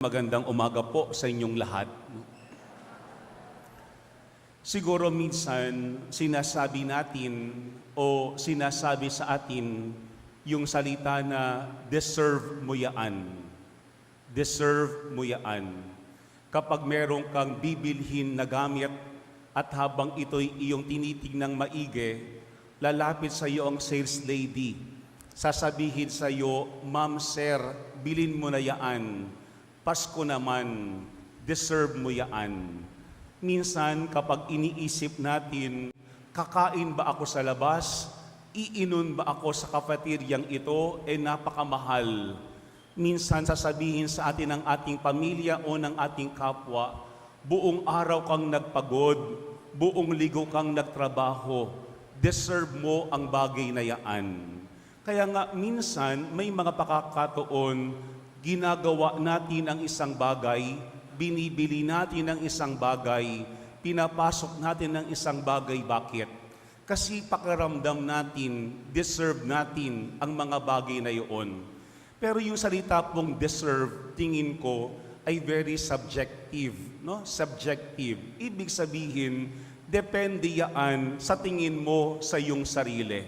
Magandang umaga po sa inyong lahat. Siguro minsan sinasabi natin o sinasabi sa atin yung salita na deserve mo yaan. Deserve mo yaan. Kapag meron kang bibilhin na gamit at habang ito'y iyong tinitingnang maigi, lalapit sa iyo ang sales lady. Sasabihin sa iyo, "Ma'am, sir, bilin mo na yaan. Pasko naman, deserve mo yaan." Minsan kapag iniisip natin, kakain ba ako sa labas? Iinom ba ako sa kafeteryang ito? Napakamahal. Minsan sasabihin sa atin ng ating pamilya o ng ating kapwa, buong araw kang nagpagod, buong linggo kang nagtrabaho, deserve mo ang bagay na yaan. Kaya nga minsan may mga pakakataon, ginagawa natin ang isang bagay, binibili natin ang isang bagay, pinapasok natin ang isang bagay. Bakit? Kasi pakiramdam natin, deserve natin ang mga bagay na iyon. Pero yung salita pong deserve, tingin ko, ay very subjective. No? Subjective. Ibig sabihin, depende yan sa tingin mo sa iyong sarili.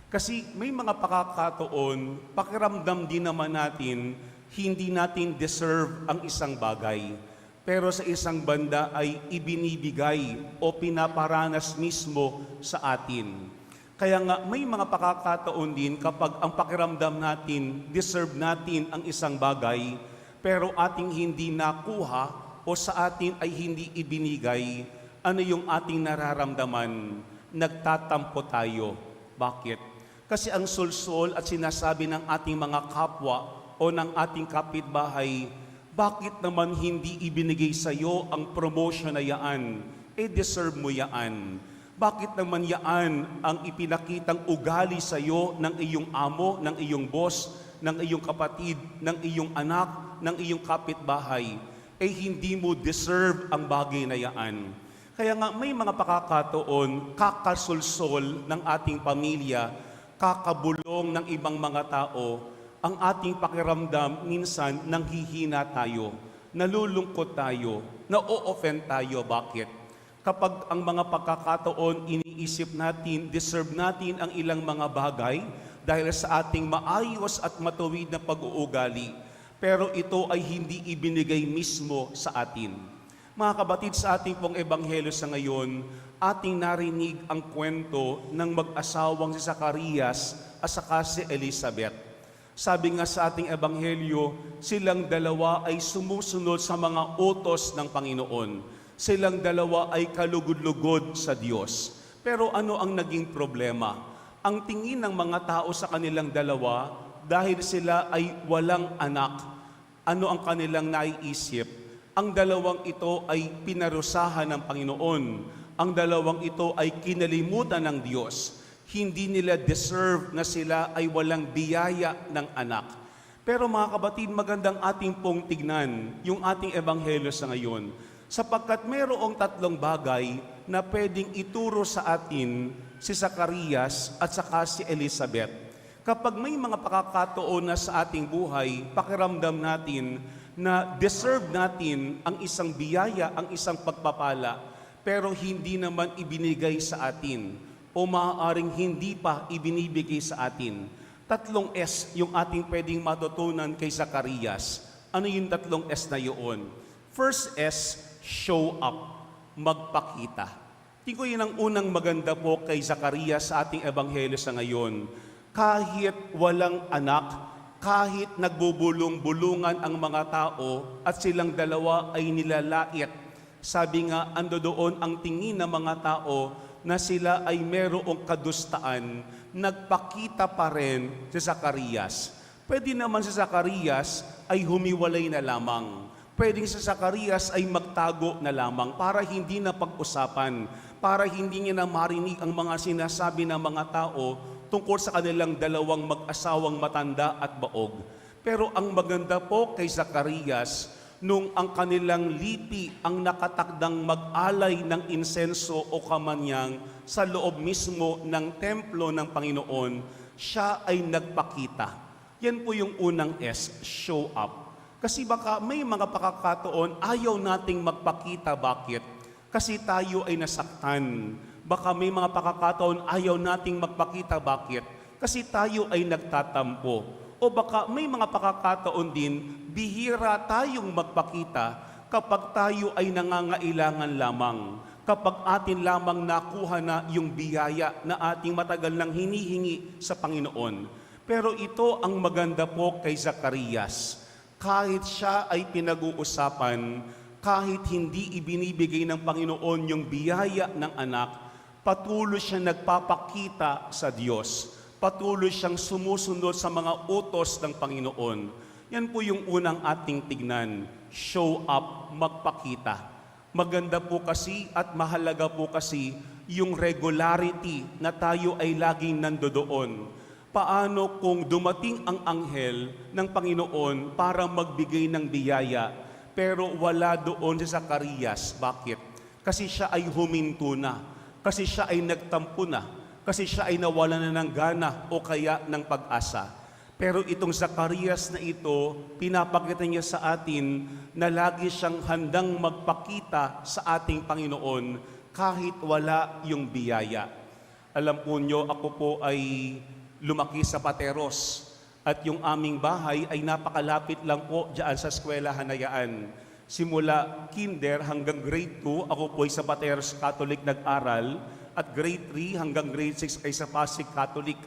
Kasi may mga pakakataon, pakiramdam din naman natin, hindi natin deserve ang isang bagay. Pero sa isang banda ay ibinibigay o pinaparanas mismo sa atin. Kaya nga may mga pakakataon din kapag ang pakiramdam natin, deserve natin ang isang bagay, pero ating hindi nakuha o sa atin ay hindi ibinigay, ano yung ating nararamdaman? Nagtatampo tayo. Bakit? Kasi ang sulsol at sinasabi ng ating mga kapwa o ng ating kapitbahay, bakit naman hindi ibinigay sa iyo ang promotion na yaan? Deserve mo yaan. Bakit naman yaan ang ipinakitang ugali sa iyo ng iyong amo, ng iyong boss, ng iyong kapatid, ng iyong anak, ng iyong kapitbahay? Hindi mo deserve ang bagay na yaan. Kaya nga may mga pakakataon, kakasulsol ng ating pamilya, kakabulong ng ibang mga tao, ang ating pakiramdam minsan nanghihina tayo, nalulungkot tayo, na-o-offend tayo. Bakit? Kapag ang mga pagkakataon iniisip natin, deserve natin ang ilang mga bagay dahil sa ating maayos at matuwid na pag-uugali, pero ito ay hindi ibinigay mismo sa atin. Mga kabatid, sa ating pong ebanghelyo sa ngayon, ating narinig ang kwento ng mag-asawang si Zacarias at saka si Elizabeth. Sabi nga sa ating ebanghelyo, silang dalawa ay sumusunod sa mga utos ng Panginoon. Silang dalawa ay kalugod-lugod sa Diyos. Pero ano ang naging problema? Ang tingin ng mga tao sa kanilang dalawa, dahil sila ay walang anak, ano ang kanilang naiisip? Ang dalawang ito ay pinarusahan ng Panginoon. Ang dalawang ito ay kinalimutan ng Diyos. Hindi nila deserve na sila ay walang biyaya ng anak. Pero mga kabatid, magandang ating pong tignan yung ating ebanghelyo sa ngayon. Sapagkat mayroong tatlong bagay na pwedeng ituro sa atin si Zacarias at saka si Elizabeth. Kapag may mga pakakataon na sa ating buhay, pakiramdam natin na deserve natin ang isang biyaya, ang isang pagpapala, pero hindi naman ibinigay sa atin o maaaring hindi pa ibinibigay sa atin. Tatlong S yung ating pwedeng matutunan kay Zacarias. Ano yung tatlong S na yun? First S, show up, magpakita. Tingko yun ang unang maganda po kay Zacarias sa ating ebanghelyo sa ngayon. Kahit walang anak, kahit nagbubulong-bulungan ang mga tao at silang dalawa ay nilalait, sabi nga, ando doon ang tingin ng mga tao na sila ay merong kadustaan, nagpakita pa rin si Zacarias. Pwede naman si Zacarias ay humiwalay na lamang. Pwede si Zacarias ay magtago na lamang para hindi na pag-usapan, para hindi niya na marinig ang mga sinasabi ng mga tao tungkol sa kanilang dalawang mag-asawang matanda at baog. Pero ang maganda po kay Zacarias, nung ang kanilang lipi ang nakatakdang mag-alay ng insenso o kamanyang sa loob mismo ng templo ng Panginoon, siya ay nagpakita. Yan po yung unang S, show up. Kasi baka may mga pakakataon ayaw nating magpakita. Bakit? Kasi tayo ay nasaktan. Baka may mga pakakataon ayaw nating magpakita. Bakit? Kasi tayo ay nagtatampo. O baka may mga pakakataon din, bihira tayong magpakita kapag tayo ay nangangailangan lamang. Kapag atin lamang nakuha na yung biyaya na ating matagal nang hinihingi sa Panginoon. Pero ito ang maganda po kay Zacarias. Kahit siya ay pinag-uusapan, kahit hindi ibinibigay ng Panginoon yung biyaya ng anak, patuloy siya nagpapakita sa Diyos. Patuloy siyang sumusunod sa mga utos ng Panginoon. Yan po yung unang ating tignan. Show up, magpakita. Maganda po kasi at mahalaga po kasi yung regularity na tayo ay laging nandoon. Paano kung dumating ang anghel ng Panginoon para magbigay ng biyaya, pero wala doon si Zacarias? Bakit? Kasi siya ay huminto na. Kasi siya ay nagtampo na. Kasi siya ay nawalan na ng gana o kaya ng pag-asa. Pero itong Zacarias na ito, pinapakita niya sa atin na lagi siyang handang magpakita sa ating Panginoon kahit wala yung biyaya. Alam po nyo, ako po ay lumaki sa Pateros at yung aming bahay ay napakalapit lang po dyan sa Eskwela Hanayaan. Simula kinder hanggang grade 2, ako po ay sa Pateros Catholic nag-aral at grade 3 hanggang grade 6 ay sa Pasig Catholic.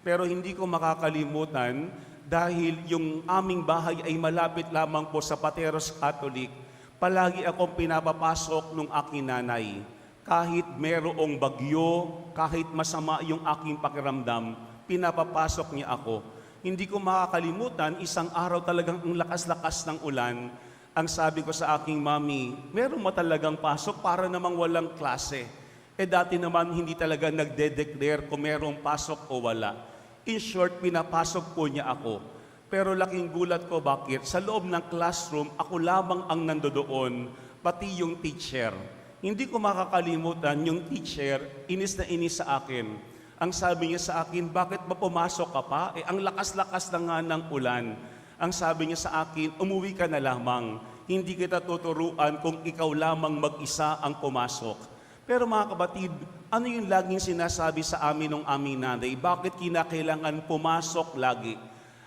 Pero hindi ko makakalimutan dahil yung aming bahay ay malapit lamang po sa Pateros Catholic, palagi akong pinapapasok ng aking nanay. Kahit merong bagyo, kahit masama yung aking pakiramdam, pinapapasok niya ako. Hindi ko makakalimutan, isang araw talagang ang lakas-lakas ng ulan. Ang sabi ko sa aking mami, meron mo talagang pasok para namang walang klase. Dati naman hindi talaga nagde-declare kung merong pasok o wala. In short, pinapasok po niya ako. Pero laking gulat ko, bakit? Sa loob ng classroom, ako lamang ang nandoon, pati yung teacher. Hindi ko makakalimutan, yung teacher, inis na inis sa akin. Ang sabi niya sa akin, bakit ba pumasok ka pa? Ang lakas-lakas na nga ng ulan. Ang sabi niya sa akin, umuwi ka na lamang. Hindi kita tuturuan kung ikaw lamang mag-isa ang pumasok. Pero mga kapatid, ano yung laging sinasabi sa amin ng aming nanay? Bakit kinakailangan pumasok lagi?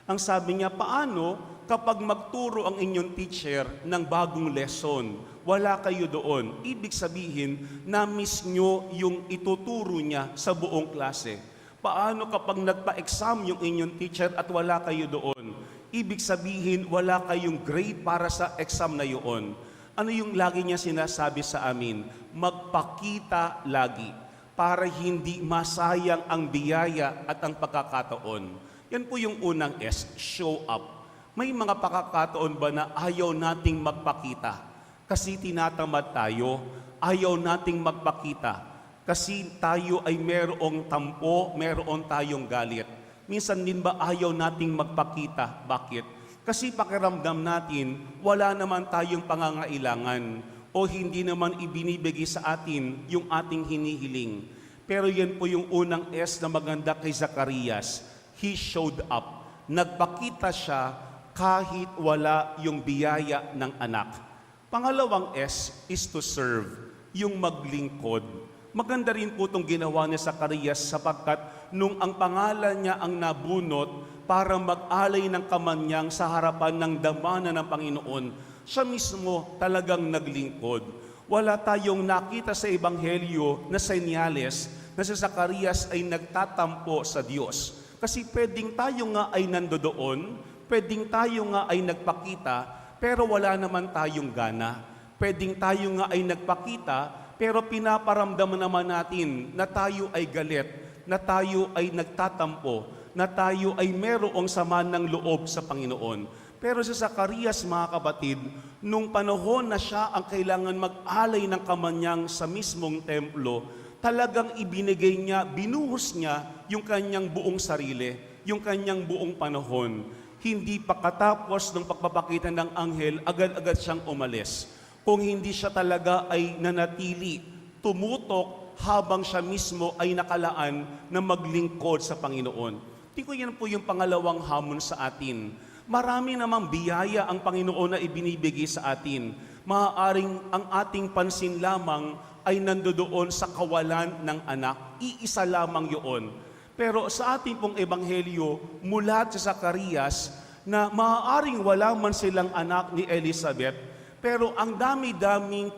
Ang sabi niya, paano kapag magturo ang inyong teacher ng bagong lesson, wala kayo doon? Ibig sabihin, na-miss nyo yung ituturo niya sa buong klase. Paano kapag nagpa-exam yung inyong teacher at wala kayo doon? Ibig sabihin, wala kayong grade para sa exam na yun. Ano yung lagi niya sinasabi sa amin? Magpakita lagi para hindi masayang ang biyaya at ang pagkakataon. Yan po yung unang S, show up. May mga pagkakataon ba na ayaw nating magpakita? Kasi tinatamad tayo, ayaw nating magpakita. Kasi tayo ay merong tampo, meron tayong galit. Minsan din ba ayaw nating magpakita? Bakit? Kasi pakiramdam natin, wala naman tayong pangangailangan o hindi naman ibinibigay sa atin yung ating hinihiling. Pero yan po yung unang S na maganda kay Zacarias. He showed up. Nagpakita siya kahit wala yung biyaya ng anak. Pangalawang S is to serve, yung maglingkod. Maganda rin po itong ginawa ni Zacarias sapagkat nung ang pangalan niya ang nabunot para mag-alay ng kamanyang sa harapan ng damana ng Panginoon, siya mismo talagang naglingkod. Wala tayong nakita sa Ebanghelyo na senyales na si Zacarias ay nagtatampo sa Diyos. Kasi pwedeng tayo nga ay nandoon, pwedeng tayo nga ay nagpakita, pero wala naman tayong gana. Pwedeng tayo nga ay nagpakita, pero pinaparamdaman naman natin na tayo ay galit, na tayo ay nagtatampo, na tayo ay merong sama ng loob sa Panginoon. Pero si Zacarias, mga kapatid, nung panahon na siya ang kailangan mag-alay ng kamanyang sa mismong templo, talagang ibinigay niya, binuhos niya yung kanyang buong sarili, yung kanyang buong panahon. Hindi pa katapos ng pagpapakita ng anghel, agad-agad siyang umalis. Kung hindi siya talaga ay nanatili, tumutok habang siya mismo ay nakalaan na maglingkod sa Panginoon. Tingko yan po yung pangalawang hamon sa atin. Marami namang biyaya ang Panginoon na ibinibigay sa atin. Maaaring ang ating pansin lamang ay nandoon sa kawalan ng anak. Iisa lamang yun. Pero sa ating pong ebanghelyo, mula sa Zacarias, na maaaring wala man silang anak ni Elizabeth, pero ang dami-daming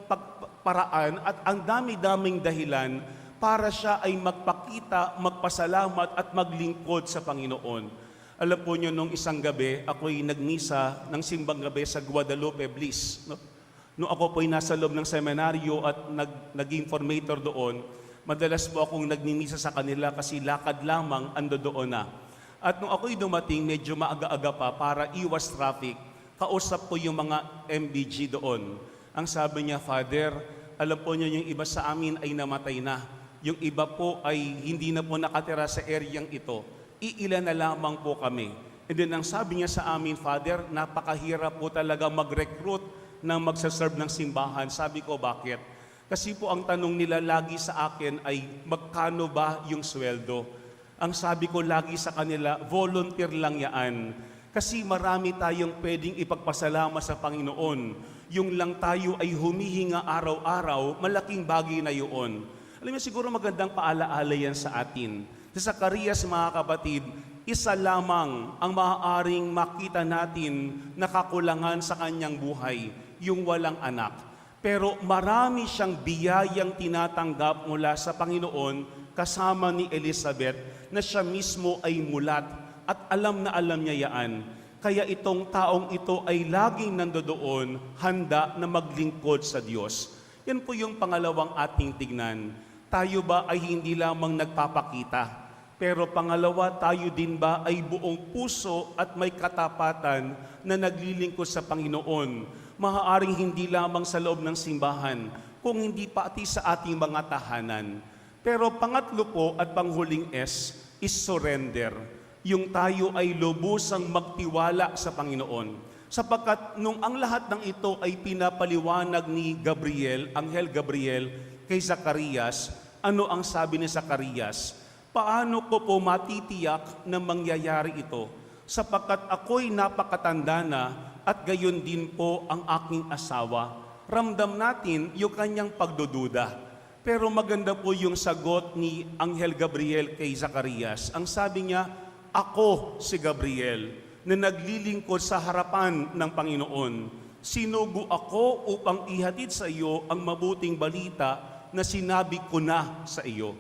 paraan at ang dami-daming dahilan para siya ay magpakita, magpasalamat at maglingkod sa Panginoon. Alam po nyo, nung isang gabi, ako'y nagmisa ng simbang gabi sa Guadalupe Bliss. Nung ako po'y nasa loob ng seminaryo at naging formator doon, madalas po akong nagmimisa sa kanila kasi lakad lamang ando doon na. At nung ako'y dumating, medyo maaga-aga pa para iwas traffic, kausap ko yung mga MBG doon. Ang sabi niya, Father, alam po niyo yung iba sa amin ay namatay na. Yung iba po ay hindi na po nakatira sa areang ito. Iilan na lamang po kami. And then ang sabi niya sa amin, Father, napakahirap po talaga mag-recruit na magsaserve ng simbahan. Sabi ko, bakit? Kasi po ang tanong nila lagi sa akin ay, magkano ba yung sweldo? Ang sabi ko lagi sa kanila, volunteer lang yan. Kasi marami tayong pwedeng ipagpasalamat sa Panginoon. Yung lang tayo ay humihinga araw-araw, malaking bagay na yun. Alam mo, siguro magandang paalaala yan sa atin. Sa Zacarias, mga kapatid, isa lamang ang maaaring makita natin na kakulangan sa kanyang buhay, yung walang anak. Pero marami siyang biyayang tinatanggap mula sa Panginoon kasama ni Elizabeth na siya mismo ay mulat at alam na alam niya yan. Kaya itong taong ito ay laging nandoon, handa na maglingkod sa Diyos. Yan po yung pangalawang ating tignan. Tayo ba ay hindi lamang nagpapakita? Pero pangalawa, tayo din ba ay buong puso at may katapatan na naglilingkod sa Panginoon? Maaaring hindi lamang sa loob ng simbahan, kung hindi pati sa ating mga tahanan. Pero pangatlo po at panghuling S is surrender. Yung tayo ay lubusang magtiwala sa Panginoon. Sapagkat nung ang lahat ng ito ay pinapaliwanag ni Gabriel, Anghel Gabriel, kay Zacarias, ano ang sabi ni Zacarias? Paano ko po matitiyak na mangyayari ito? Sapagkat ako'y napakatanda na at gayon din po ang aking asawa. Ramdam natin yung kanyang pagdududa. Pero maganda po yung sagot ni Anghel Gabriel kay Zacarias. Ang sabi niya, ako si Gabriel na naglilingkod sa harapan ng Panginoon. Sinugo ako upang ihatid sa iyo ang mabuting balita na sinabi ko na sa iyo.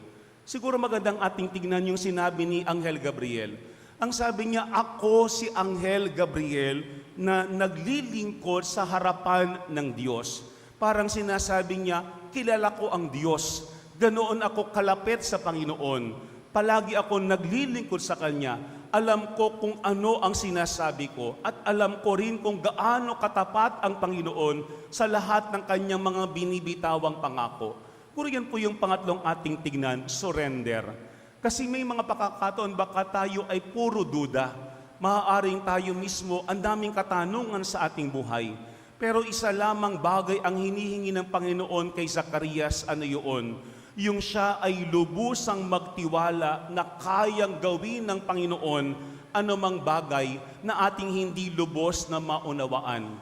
Siguro magandang ating tignan yung sinabi ni Anghel Gabriel. Ang sabi niya, ako si Anghel Gabriel na naglilingkod sa harapan ng Diyos. Parang sinasabi niya, kilala ko ang Diyos. Ganoon ako kalapit sa Panginoon. Palagi ako naglilingkod sa Kanya. Alam ko kung ano ang sinasabi ko at alam ko rin kung gaano katapat ang Panginoon sa lahat ng Kanyang mga binibitawang pangako. Puro yan po yung pangatlong ating tignan, surrender. Kasi may mga pagkakataon baka tayo ay puro duda. Maaaring tayo mismo ang daming katanungan sa ating buhay. Pero isa lamang bagay ang hinihingi ng Panginoon kay Zacarias, ano yun? Yung siya ay lubusang magtiwala na kayang gawin ng Panginoon anumang bagay na ating hindi lubos na maunawaan.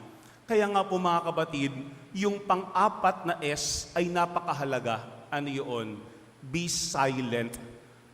Kaya nga po mga kapatid, yung pang-apat na S ay napakahalaga. Ano yun? Be silent.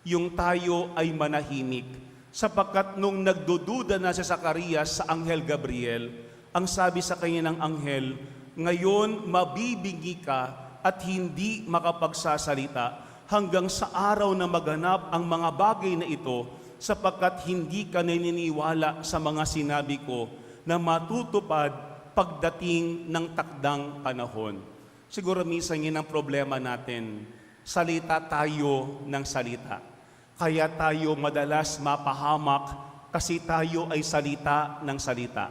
Yung tayo ay manahimik. Sapagkat nung nagdududa na si Zacarias sa Anghel Gabriel, ang sabi sa kanya ng anghel, ngayon mabibingi ka at hindi makapagsasalita hanggang sa araw na maganap ang mga bagay na ito sapagkat hindi ka naniniwala sa mga sinabi ko na matutupad pagdating ng takdang panahon. Siguro minsan yun ang problema natin. Salita tayo ng salita. Kaya tayo madalas mapahamak kasi tayo ay salita ng salita.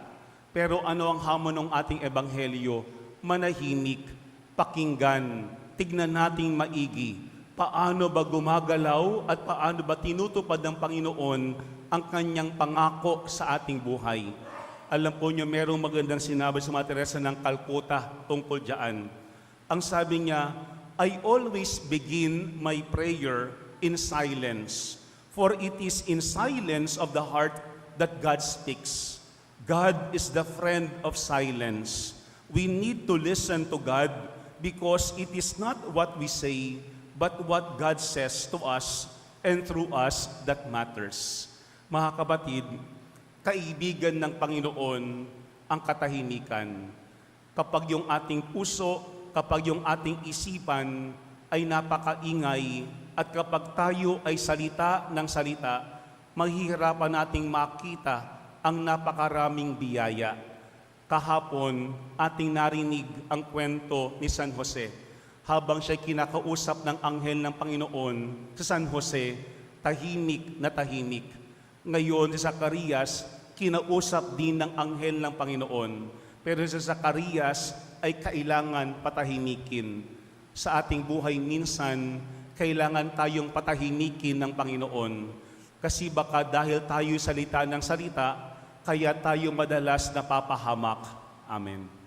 Pero ano ang hamon ng ating ebanghelyo? Manahimik, pakinggan, tignan nating maigi. Paano ba gumagalaw at paano ba tinutupad ng Panginoon ang kanyang pangako sa ating buhay? Alam po niyo, merong magandang sinabi sa Mother Teresa ng Calcutta tungkol dyan. Ang sabi niya, I always begin my prayer in silence, for it is in silence of the heart that God speaks. God is the friend of silence. We need to listen to God because it is not what we say, but what God says to us and through us that matters. Mga kapatid, kaibigan ng Panginoon ang katahimikan. Kapag yung ating puso, kapag yung ating isipan ay napakaingay at kapag tayo ay salita ng salita, mahihirapan nating makita ang napakaraming biyaya. Kahapon, ating narinig ang kwento ni San Jose. Habang siya kinakausap ng anghel ng Panginoon sa San Jose, tahimik na tahimik. Ngayon, si Zacarias, kinausap din ng anghel ng Panginoon. Pero si Zacarias ay kailangan patahimikin. Sa ating buhay minsan, kailangan tayong patahimikin ng Panginoon. Kasi baka dahil tayo salita ng salita, kaya tayo madalas napapahamak. Amen.